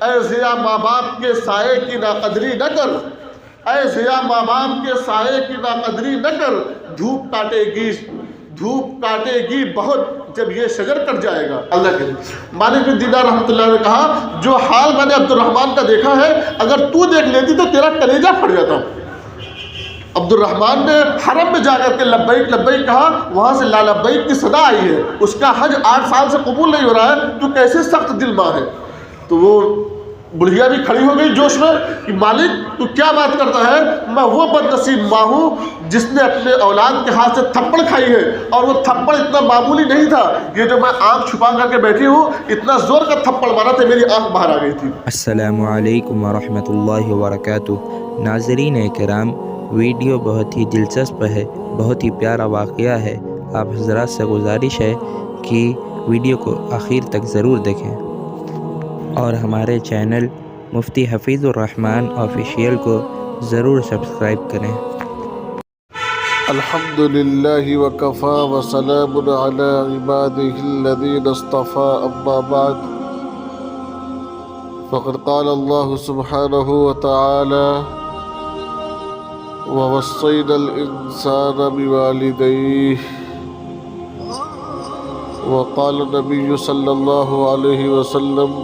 اے ضیا ماں باپ کے سائے کی ناقدری نہ کر، اے ضیا ماں باپ کے سائے کی ناقدری نہ کر، دھوپ کاٹے گی بہت جب یہ شجر کٹ جائے گا۔ اللہ کے مالک بن دینار رحمۃ اللہ نے کہا جو حال میں نے عبد الرحمن کا دیکھا ہے اگر تو دیکھ لیتی تو تیرا کلیجہ پھٹ جاتا۔ عبد الرحمن نے حرم میں جا کر کے لبیک لبیک کہا، وہاں سے لا لبیک کی صدا آئی ہے، اس کا حج 8 سال سے قبول نہیں ہو رہا ہے، تو کیسے سخت دل ماں ہے۔ تو وہ بڑھیا بھی کھڑی ہو گئی جوش میں کہ مالک تو کیا بات کرتا ہے، میں وہ بد نصیب ماں ہوں جس نے اپنے اولاد کے ہاتھ سے تھپڑ کھائی ہے، اور وہ تھپڑ اتنا معمولی نہیں تھا، یہ جو میں آنکھ چھپا کر کے بیٹھی ہوں اتنا زور کا تھپڑ مارا تھا میری آنکھ باہر آ گئی تھی۔ السلام علیکم ورحمۃ اللہ وبرکاتہ۔ ناظرین کرام، ویڈیو بہت ہی دلچسپ ہے، بہت ہی پیارا واقعہ ہے۔ آپ حضرات سے گزارش ہے کہ ویڈیو کو آخر تک ضرور دیکھیں اور ہمارے چینل مفتی حفیظ الرحمن آفیشیل کو ضرور سبسکرائب کریں۔ الحمد للہ وکفا وسلام علی عباده الذین اصطفى، اما بعد فقد قال اللہ سبحانہ وتعالی ووصینا الانسان بوالدیہ، وقال النبی صلی اللہ علیہ وسلم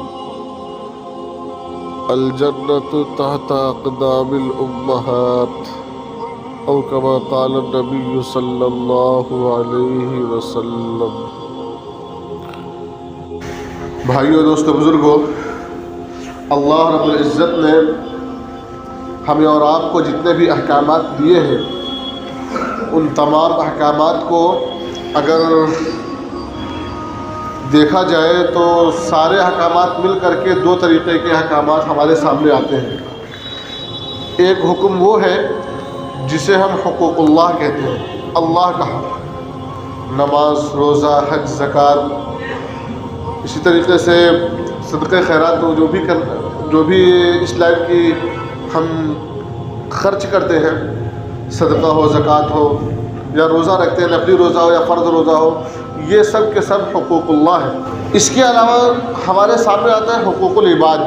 الجنة تحت اقدام الامہات، او کما قال النبی صلی اللہ علیہ وسلم۔ بھائیو دوستو بزرگو، اللہ رب العزت نے ہمیں اور آپ کو جتنے بھی احکامات دیے ہیں ان تمام احکامات کو اگر دیکھا جائے تو سارے احکامات مل کر کے 2 طریقے کے احکامات ہمارے سامنے آتے ہیں۔ ایک حکم وہ ہے جسے ہم حقوق اللہ کہتے ہیں، اللہ کا حق، نماز، روزہ، حج، زکوٰۃ، اسی طریقے سے صدقہ خیرات جو بھی اس لائف کی ہم خرچ کرتے ہیں، صدقہ ہو، زکوٰۃ ہو، یا روزہ رکھتے ہیں، نفلی روزہ ہو یا فرض روزہ ہو، یہ سب کے سب حقوق اللہ ہیں۔ اس کے علاوہ ہمارے سامنے آتا ہے حقوق العباد،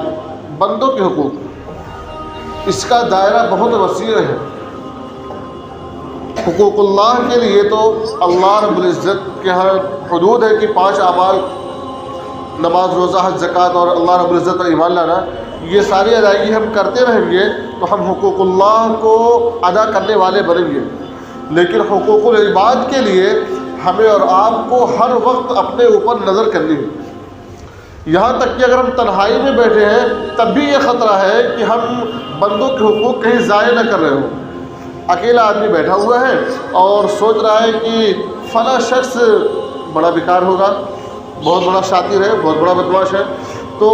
بندوں کے حقوق۔ اس کا دائرہ بہت وسیع ہے۔ حقوق اللہ کے لیے تو اللہ رب العزت کے ہاں حدود ہے کہ 5 اعمال، نماز، روزہ، حج، زکوٰۃ اور اللہ رب العزت پر ایمان لانا، یہ ساری ادائیگی ہم کرتے رہیں گے تو ہم حقوق اللہ کو ادا کرنے والے بنیں گے۔ لیکن حقوق العباد کے لیے ہمیں اور آپ کو ہر وقت اپنے اوپر نظر کرنی ہے۔ یہاں تک کہ اگر ہم تنہائی میں بیٹھے ہیں تب بھی یہ خطرہ ہے کہ ہم بندوں کے حقوق کہیں ضائع نہ کر رہے ہوں۔ اکیلا آدمی بیٹھا ہوا ہے اور سوچ رہا ہے کہ فلاں شخص بڑا بیکار ہوگا، بہت بڑا شاطر ہے، بہت بڑا بدماش ہے، تو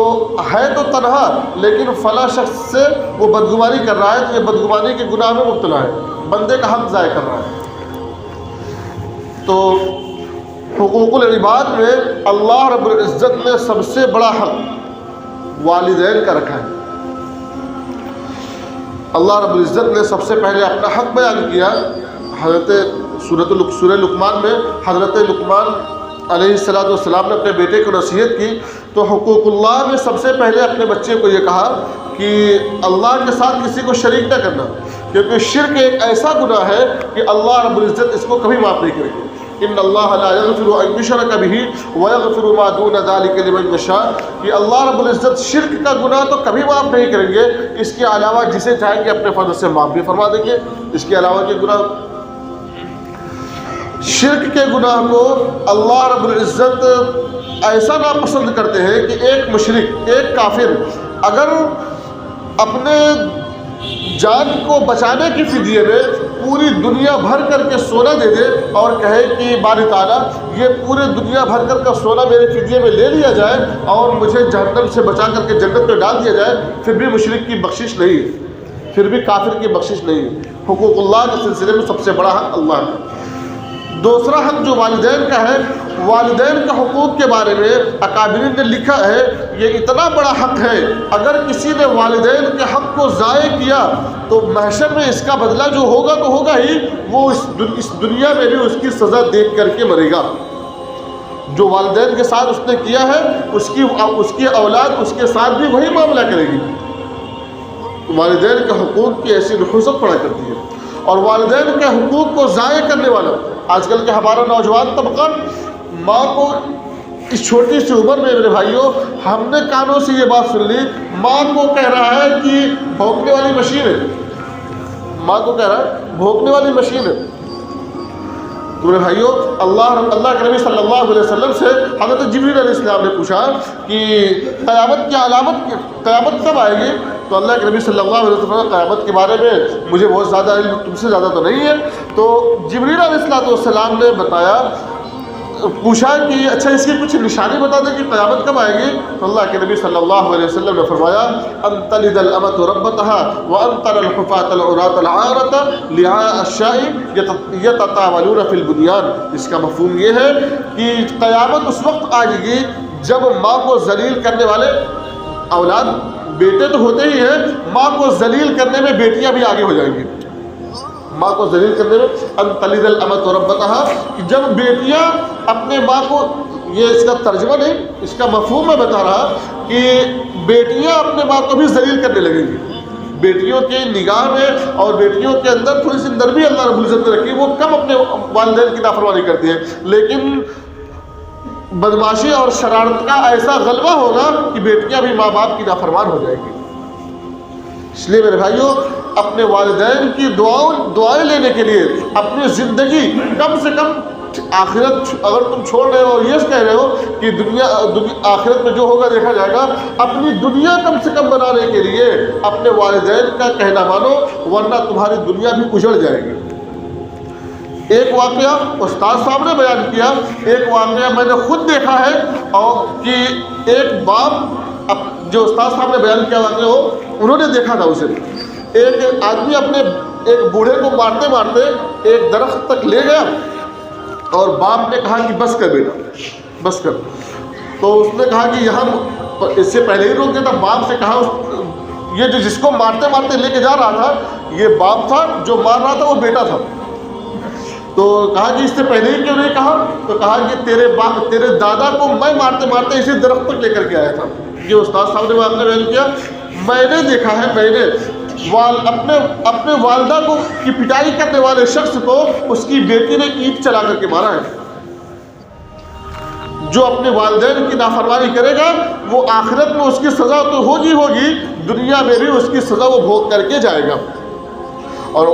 ہے تو تنہا لیکن فلاں شخص سے وہ بدگمانی کر رہا ہے تو یہ بدگمانی کے گناہ میں مبتلا ہے، بندے کا حق ضائع کر رہا ہے۔ تو حقوق العباد میں اللہ رب العزت نے سب سے بڑا حق والدین کا رکھا ہے۔ اللہ رب العزت نے سب سے پہلے اپنا حق بیان کیا سورہ لقمان میں۔ حضرت لقمان علیہ السلام نے اپنے بیٹے کو نصیحت کی تو حقوق اللہ میں سب سے پہلے اپنے بچے کو یہ کہا کہ اللہ کے ساتھ کسی کو شریک نہ کرنا، کیونکہ شرک ایک ایسا گناہ ہے کہ اللہ رب العزت اس کو کبھی معاف نہیں کرے گا۔ ان اللہ لا یغفر ان یشرک بہ ویغفر ما دون ذلک لمن یشاء، کہ اللہ رب العزت شرک کا گناہ تو کبھی معاف نہیں کریں گے، اس کے علاوہ جسے چاہیں گے اپنے فضل سے معاف بھی فرما دیں گے۔ اس کے علاوہ کے گناہ، شرک کے گناہ کو اللہ رب العزت ایسا ناپسند کرتے ہیں کہ ایک مشرک، ایک کافر اگر اپنے جان کو بچانے کی فدیے میں پوری دنیا بھر کر کے سونا دے دے اور کہے کہ باری تعالیٰ یہ پورے دنیا بھر کر کا سونا میرے فدیے میں لے لیا جائے اور مجھے جہنم سے بچا کر کے جنت میں ڈال دیا جائے، پھر بھی مشرک کی بخشش نہیں ہے، پھر بھی کافر کی بخشش نہیں ہے۔ حقوق اللہ کے سلسلے میں سب سے بڑا حق اللہ کا۔ دوسرا حق جو والدین کا ہے، والدین کے حقوق کے بارے میں اکابرین نے لکھا ہے یہ اتنا بڑا حق ہے، اگر کسی نے والدین کے حق کو ضائع کیا تو محشر میں اس کا بدلہ جو ہوگا تو ہوگا ہی، وہ اس دنیا میں بھی اس کی سزا دیکھ کر کے مرے گا۔ جو والدین کے ساتھ اس نے کیا ہے اس کی اولاد اس کے ساتھ بھی وہی معاملہ کرے گی. والدین کے حقوق کی ایسی نحوست پڑا کرتی ہے. اور والدین کے حقوق کو ضائع کرنے والا آج کل کے ہمارا نوجوان طبقہ ماں کو اس چھوٹی سی عمر میں میرے بھائیوں ہم نے کانوں سے یہ بات سن لی ماں کو کہہ رہا ہے کہ بھونکنے والی مشین ہے. ماں کو کہہ رہا ہے بھونکنے والی مشین ہے. تو میرے بھائیوں اللہ کے نبی صلی اللہ علیہ وسلم سے حضرت جبریل علیہ السلام نے پوچھا کہ قیامت کی علامت قیامت کب آئے گی؟ تو اللہ کے نبی صلی اللہ علیہ وسلم قیامت کے بارے میں مجھے بہت زیادہ علم تم سے زیادہ تو نہیں ہے. تو جبریل علیہ السلام نے بتایا پوچھا کہ اچھا اس کی کچھ نشانی بتا دیں کہ قیامت کب آئے گی؟ تو اللہ کے نبی صلی اللہ علیہ وسلم نے فرمایا ان تلد الامۃ ربتها وان ترى الحفاة العراة العارة لعاء الشاء يتطاولون في البنيان. اس کا مفہوم یہ ہے کہ قیامت اس وقت آئے گی جب ماں کو ذلیل کرنے والے اولاد بیٹے تو ہوتے ہی ہیں ماں کو ذلیل کرنے میں بیٹیاں بھی آگے ہو جائیں گی. ماں کو ذلیل کرنے میں ان تلد الامۃ ربتها کہ جب بیٹیاں اپنے ماں کو یہ اس کا ترجمہ نہیں اس کا مفہوم میں بتا رہا کہ بیٹیاں اپنے ماں کو بھی ذلیل کرنے لگیں گی. بیٹیوں کے نگاہ میں اور بیٹیوں کے اندر تھوڑی سی نرمی اللہ رب العزت نے رکھی وہ کم اپنے والدین کی نافرمانی کرتی ہیں لیکن بدماشی اور شرارت کا ایسا غلبہ ہوگا کہ بیٹیاں بھی ماں باپ کی نافرمان ہو جائیں گی. اس لیے میرے بھائیوں اپنے والدین کی دعائیں لینے کے لیے اپنی زندگی کم سے کم آخرت اگر تم چھوڑ رہے ہو اور یہ کہہ رہے ہو کہ دنیا آخرت میں جو ہوگا دیکھا جائے گا اپنی دنیا کم سے کم بنانے کے لیے اپنے والدین کا کہنا مانو ورنہ تمہاری دنیا بھی اجڑ جائے گی. ایک واقعہ استاد صاحب نے بیان کیا ایک واقعہ میں نے خود دیکھا ہے اور کہ ایک باپ جو استاد صاحب نے بیان کیا واقعہ ہو انہوں نے دیکھا تھا اسے. ایک آدمی اپنے ایک بوڑھے کو مارتے مارتے ایک درخت تک لے گیا اور باپ نے کہا کہ بس کر بیٹا بس کر. تو اس نے کہا کہ یہاں اس سے پہلے ہی روک دیا تھا. باپ سے کہا یہ جو جس کو مارتے مارتے لے کے جا رہا تھا یہ باپ تھا جو مار رہا تھا وہ بیٹا تھا. تو کہا کہ اس سے پہلے ہی کیوں نہیں کہا؟ تو کہا کہ تیرے دادا کو میں مارتے مارتے اسی درخت تک لے کر کے آیا تھا. یہ استاد صاحب نے واقعہ بیان کیا میں نے دیکھا ہے میں نے اپنے والدہ کو کی پٹائی کرنے والے شخص کو اس کی بیٹی نے اینٹ چلا کر کے مارا ہے. جو اپنے والدین کی نافرمانی کرے گا وہ آخرت میں اس کی سزا تو ہوگی دنیا میں بھی اس کی سزا وہ بھوگ کر کے جائے گا. اور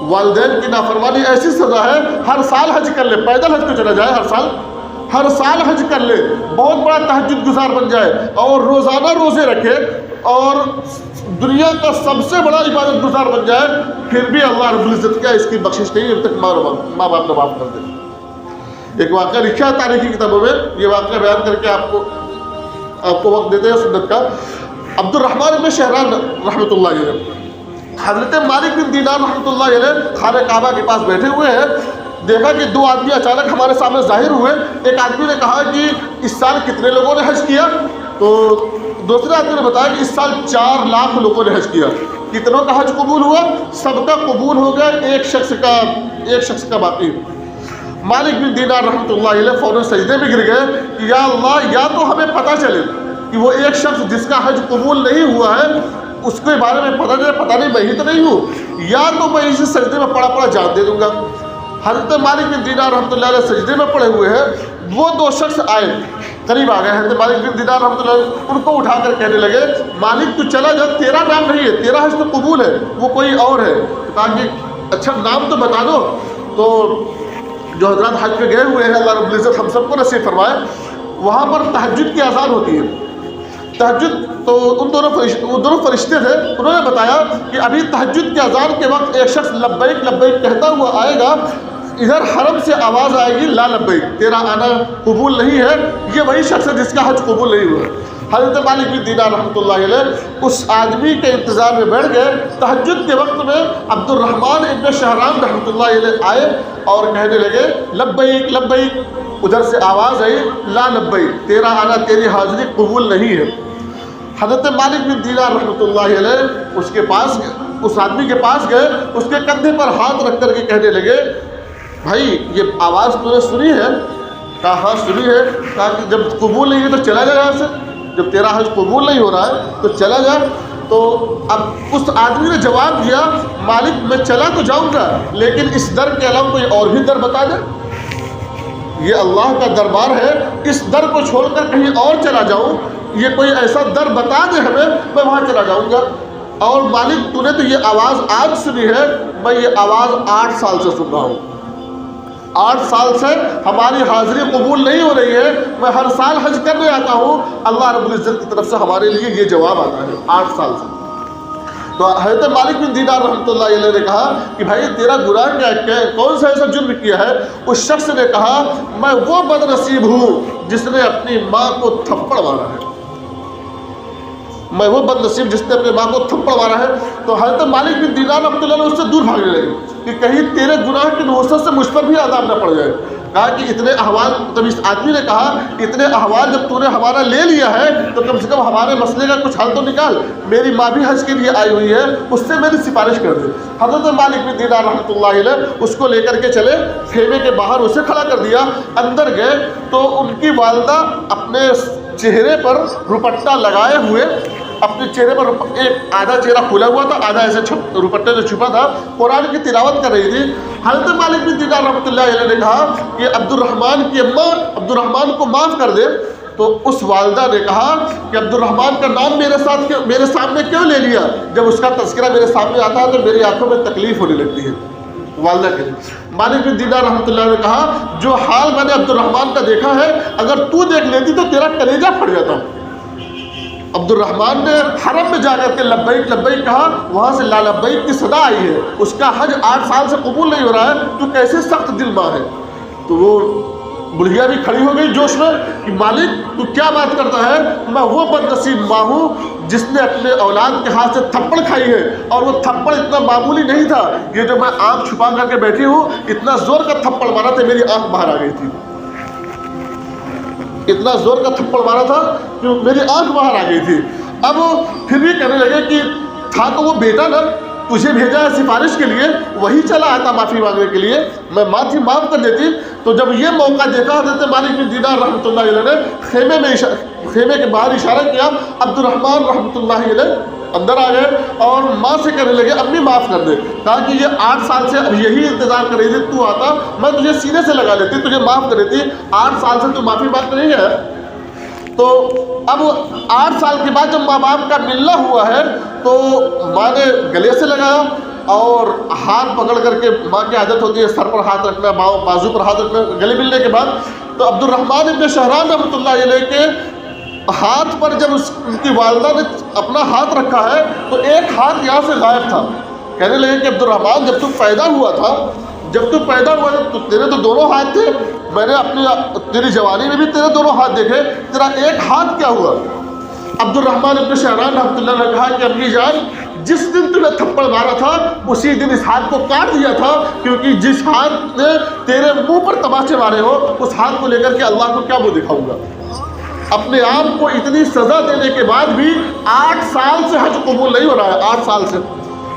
والدین کی نافرمانی ایسی سزا ہے ہر سال حج کر لے پیدل حج کو چلا جائے ہر سال حج کر لے بہت بڑا تہجد گزار بن جائے اور روزانہ روزے رکھے اور دنیا کا سب سے بڑا عبادت گزار بن جائے پھر بھی اللہ رب العزت کا اس کی بخشش نہیں جب تک ماں باپ نے معاف کر دے. ایک واقعہ لکھا ہے تاریخی کتابوں میں یہ واقعہ بیان کر کے آپ کو وقت دیتے ہیں سنت کا. عبد الرحمن بن شہران رحمۃ اللہ علیہ حضرت مالک بن دینار رحمۃ اللہ علیہ خانہ کعبہ کے پاس بیٹھے ہوئے ہیں. دیکھا کہ دو آدمی اچانک ہمارے سامنے ظاہر ہوئے. ایک آدمی نے کہا کہ اس سال کتنے لوگوں نے حج کیا؟ تو دوسرے آدمی نے بتایا کہ اس سال 4 لاکھ لوگوں نے حج کیا. کتنوں کا حج قبول ہوا؟ سب کا قبول ہو گیا ایک شخص کا باقی. مالک بن دینار رحمۃ اللہ علیہ فوراً سجدے میں گر گئے کہ یا اللہ یا تو ہمیں پتہ چلے کہ وہ ایک شخص جس کا حج قبول نہیں ہوا ہے اس کے بارے میں پتہ نہیں میں ہی تو نہیں ہوں یا تو میں اسے سجدے میں پڑا جان دے دوں گا. حضرت مالک بن دینار رحمۃ اللہ علیہ سجدے میں پڑے ہوئے ہیں. وہ 2 شخص آئے قریب آ گئے. حضرت مالک بن دینار رحمۃ اللہ علیہ ان کو اٹھا کر کہنے لگے مالک تو چلا جا تیرا نام نہیں ہے تیرا حج تو قبول ہے وہ کوئی اور ہے. کہا کہ اچھا نام تو بتا دو. تو جو حضرات حج پہ گئے ہوئے ہیں اللہ رب العزت ہم سب کو نصیب فرمائے وہاں پر تہجد کی اذان ہوتی ہے. تہجد تو ان دونوں فرشتے تھے انہوں نے بتایا کہ ابھی تہجد کی اذان کے وقت ایک شخص لبیک لبیک کہتا ہوا آئے گا. ادھر حرم سے آواز آئے گی لا لبیک تیرا آنا قبول نہیں ہے. یہ وہی شخص ہے جس کا حج قبول نہیں ہوا. حضرت مالک بن دینار رحمۃ اللہ علیہ اس آدمی کے انتظار میں بیٹھ گئے. تہجد کے وقت میں عبد الرحمن ابن شہران رحمۃ اللہ علیہ آئے اور کہنے لگے لبیک لبیک. ادھر سے آواز آئی لا لبیک تیرا آنا تیری حاضری قبول نہیں ہے. حضرت مالک بن دینار رحمۃ اللہ علیہ اس آدمی کے پاس گئے. اس کے کندھے پر ہاتھ رکھ کر کے کہنے لگے بھائی یہ آواز تو نے سنی ہے کہا ہاں سنی ہے. کہا کہ جب قبول نہیں ہے تو چلا جائے یہاں سے, جب تیرا حج قبول نہیں ہو رہا ہے تو چلا جا. تو اب اس آدمی نے جواب دیا مالک میں چلا تو جاؤں گا لیکن اس در کے علاوہ کوئی اور بھی در بتا دے. یہ اللہ کا دربار ہے, اس در کو چھوڑ کر کہیں اور چلا جاؤں, یہ کوئی ایسا در بتا دے ہمیں, میں وہاں چلا جاؤں گا. اور مالک تو نے تو یہ آواز آج سنی ہے, میں یہ آواز 8 سال سے سن رہا ہوں. 8 سال سے ہماری حاضری قبول نہیں ہو رہی ہے, میں ہر سال حج کرنے آتا ہوں, اللہ رب العزت کی طرف سے ہمارے لیے یہ جواب آتا ہے 8 سال سے. تو حضرت مالک بن دینار رحمۃ اللہ علیہ نے کہا کہ بھائی تیرا گناہ کیا ہے, کون سا ایسا جرم کیا ہے؟ اس شخص نے کہا میں وہ بد نصیب ہوں جس نے اپنی ماں کو تھپڑ مارا ہے. میں وہ بد نصیب جس نے اپنی ماں کو تھپڑ مارا ہے. تو حضرت مالک بن دینار رحمۃ اللہ نے اس سے دور بھاگنے لگے کہ کہیں تیرے گناہ کی نحوست سے مجھ پر بھی عذاب نہ پڑ جائے. کہا کہ اتنے احوال, تب اس آدمی نے کہا اتنے احوال جب تو نے ہمارا لے لیا ہے تو کم سے کم ہمارے مسئلے کا کچھ حل تو نکال. میری ماں بھی حج کے لیے آئی ہوئی ہے, اس سے میری سفارش کر دے. حضرت مالک بن دینار رحمۃ اللہ علیہ اس کو لے کر کے چلے, خیمے کے باہر اسے کھڑا کر دیا. اندر گئے تو ان کی والدہ اپنے چہرے پر دوپٹہ لگائے ہوئے, اپنے چہرے پر ایک آدھا چہرہ کھلا ہوا تھا, آدھا ایسے دوپٹے سے چھپا تھا, قرآن کی تلاوت کر رہی تھی. حضرت مالک بن دینار رحمۃ اللہ علیہ نے کہا کہ عبد الرحمن کی اماں عبد الرحمن کو معاف کر دے. تو اس والدہ نے کہا کہ عبد الرحمن کا نام میرے سامنے کیوں لے لیا؟ جب اس کا تذکرہ میرے سامنے آتا ہے تو میری آنکھوں میں تکلیف ہونے لگتی ہے. والدہ کے مالک بن دینار رحمۃ اللہ نے کہا جو حال میں نے عبد الرحمن کا دیکھا ہے اگر تو دیکھ لیتی تو تیرا کلیجہ پھٹ جاتا. عبد الرحمن نے حرم میں جا کر کے لبیک لبیک کہا, وہاں سے لا لبیک کی صدا آئی ہے. اس کا حج 8 سال سے قبول نہیں ہو رہا ہے, تو کیسے سخت دل ماں ہے. تو وہ بڑھیا بھی کھڑی ہو گئی جوش میں کہ مالک تو کیا بات کرتا ہے, میں وہ بد نصیب ماں ہوں جس نے اپنے اولاد کے ہاتھ سے تھپڑ کھائی ہے. اور وہ تھپڑ اتنا معمولی نہیں تھا, یہ جو میں آنکھ چھپا کر کے بیٹھی ہوں اتنا زور کا تھپڑ مارا تھا میری آنکھ باہر آ گئی تھی. اتنا زور کا تھپڑ مارا تھا کہ میری آنکھ باہر آ گئی تھی. اب پھر بھی کہنے لگے کہ تھا تو وہ بیٹا نا, تجھے بھیجا ہے سفارش کے لیے, وہی چلا آتا معافی مانگنے کے لیے, میں معاف کر دیتی. تو جب یہ موقع دیکھا حضرت مالک بن دینار رحمۃ اللہ علیہ نے خیمے کے باہر اشارہ کیا, عبد الرحمن رحمۃ اللہ علیہ اندر آ گئے اور ماں سے کہنے لگے امی معاف کر دے. کہا کہ یہ 8 سال سے اب یہی انتظار کر رہی تھی, تو آتا میں تجھے سینے سے لگا لیتی, تجھے معاف کر دیتی. 8 سال سے تو معافی مانگ نہیں ہے. تو اب 8 سال کے بعد جب ماں باپ کا ملنا ہوا ہے تو ماں نے گلے سے لگایا اور ہاتھ پکڑ کر کے, ماں کی عادت ہوتی ہے سر پر ہاتھ رکھنا, بازو پر ہاتھ رکھنا گلے ملنے کے بعد. تو عبد الرحمن ابن شہران رحمۃ اللہ علیہ کے ہاتھ پر جب ان کی والدہ نے اپنا ہاتھ رکھا ہے تو ایک ہاتھ یہاں سے غائب تھا. کہنے لگے کہ عبد الرحمن جب تو پیدا ہوا تھا تو تیرے تو دونوں ہاتھ تھے, میں نے اپنی تیری جوانی میں بھی تیرے دونوں ہاتھ دیکھے, تیرا ایک ہاتھ کیا ہوا؟ عبد الرحمن ابن شہران رحمۃ اللہ نے کہا کہ امی جان جس دن تم نے تھپڑ مارا تھا اسی دن اس ہاتھ کو کاٹ دیا تھا, کیونکہ جس ہاتھ نے تیرے منہ پر تماچے مارے ہو اس ہاتھ کو لے کر کے اللہ کو کیا وہ دکھاؤں گا. اپنے آپ کو اتنی سزا دینے کے بعد بھی 8 سال سے حج قبول نہیں ہو رہا ہے. 8 سال سے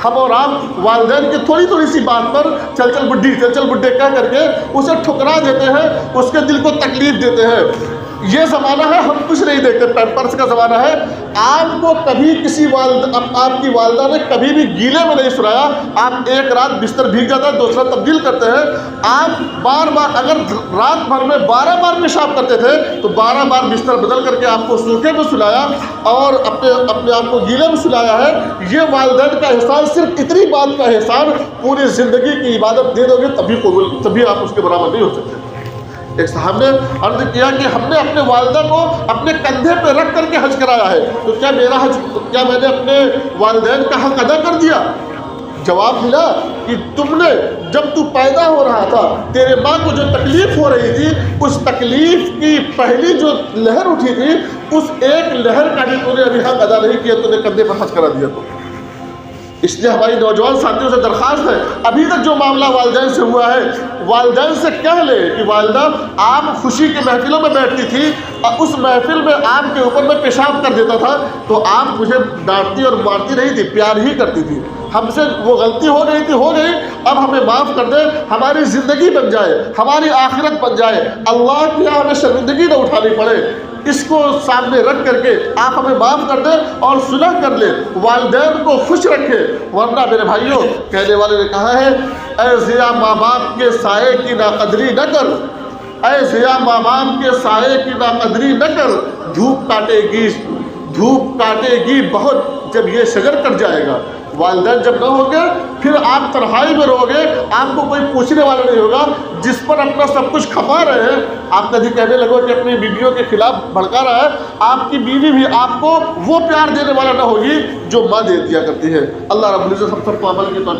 ہم اور آپ والدین کی تھوڑی سی بات پر چل چل بڈھے کہہ کر کے اسے ٹھکرا دیتے ہیں, اس کے دل کو تکلیف دیتے ہیں. یہ زمانہ ہے ہم کچھ نہیں دیکھتے, پیمپرس کا زمانہ ہے. آپ کو کبھی آپ کی والدہ نے کبھی بھی گیلے میں نہیں سلایا. آپ ایک رات بستر بھیگ جاتا ہے, دوسرا تبدیل کرتے ہیں. آپ بار بار اگر رات بھر میں 12 بار پیشاب کرتے تھے تو 12 بار بستر بدل کر کے آپ کو سوکھے میں سلایا اور اپنے آپ کو گیلے میں سلایا ہے. یہ والدین کا احسان, صرف اتنی بات کا احسان, پوری زندگی کی عبادت دے دو گے تبھی آپ اس کے برابر نہیں ہو سکتے. ایک صاحب نے عرض کیا کہ ہم نے اپنے والدہ کو اپنے کندھے پہ رکھ کر کے حج کرایا ہے, تو کیا میں نے اپنے والدین کا حق ادا کر دیا؟ جواب ملا کہ تم نے جب تو پیدا ہو رہا تھا تیرے ماں کو جو تکلیف ہو رہی تھی اس تکلیف کی پہلی جو لہر اٹھی تھی اس ایک لہر کا بھی تو نے ابھی حق ادا نہیں کیا, تو نے کندھے پر حج کرا دیا. تو اس لیے ہماری نوجوان ساتھیوں سے درخواست ہے، ابھی تک جو معاملہ والدین سے ہوا ہے، والدین سے کہہ لے کہ والدہ آپ خوشی کی محفلوں میں بیٹھتی تھی اور اس محفل میں آپ کے اوپر میں پیشاب کر دیتا تھا تو آپ مجھے ڈانٹتی اور مارتی نہیں تھی، پیار ہی کرتی تھی، ہم سے وہ غلطی ہو گئی تھی، ہو گئی، اب ہمیں معاف کر دے، ہماری زندگی بن جائے، ہماری آخرت بن جائے، اللہ کی راہ میں شرمندگی نہ اٹھانی پڑے، اس کو سامنے رکھ کر کے آپ ہمیں معاف کر دیں اور صلح کر لیں، والدین کو خوش رکھیں، ورنہ میرے بھائیوں کہنے والے نے کہا ہے اے ضیا ماں باپ کے سائے کی ناقدری نہ کر، اے ضیا ماں باپ کے سائے کی ناقدری نہ کر، دھوپ کاٹے گی بہت جب یہ شجر کٹ جائے گا۔ والدین جب نہ ہوں گے پھر آپ تنہائی میں رہو گے، آپ کو کوئی پوچھنے والا نہیں ہوگا، جس پر اپنا سب کچھ کھپا رہے ہیں آپ کبھی کہنے لگو کہ اپنی بیویوں کے خلاف بھڑکا رہا ہے، آپ کی بیوی بھی آپ کو وہ پیار دینے والا نہ ہوگی جو ماں دے دیا کرتی ہے۔ اللہ رب العزت ہم سب کو عمل کی توفیق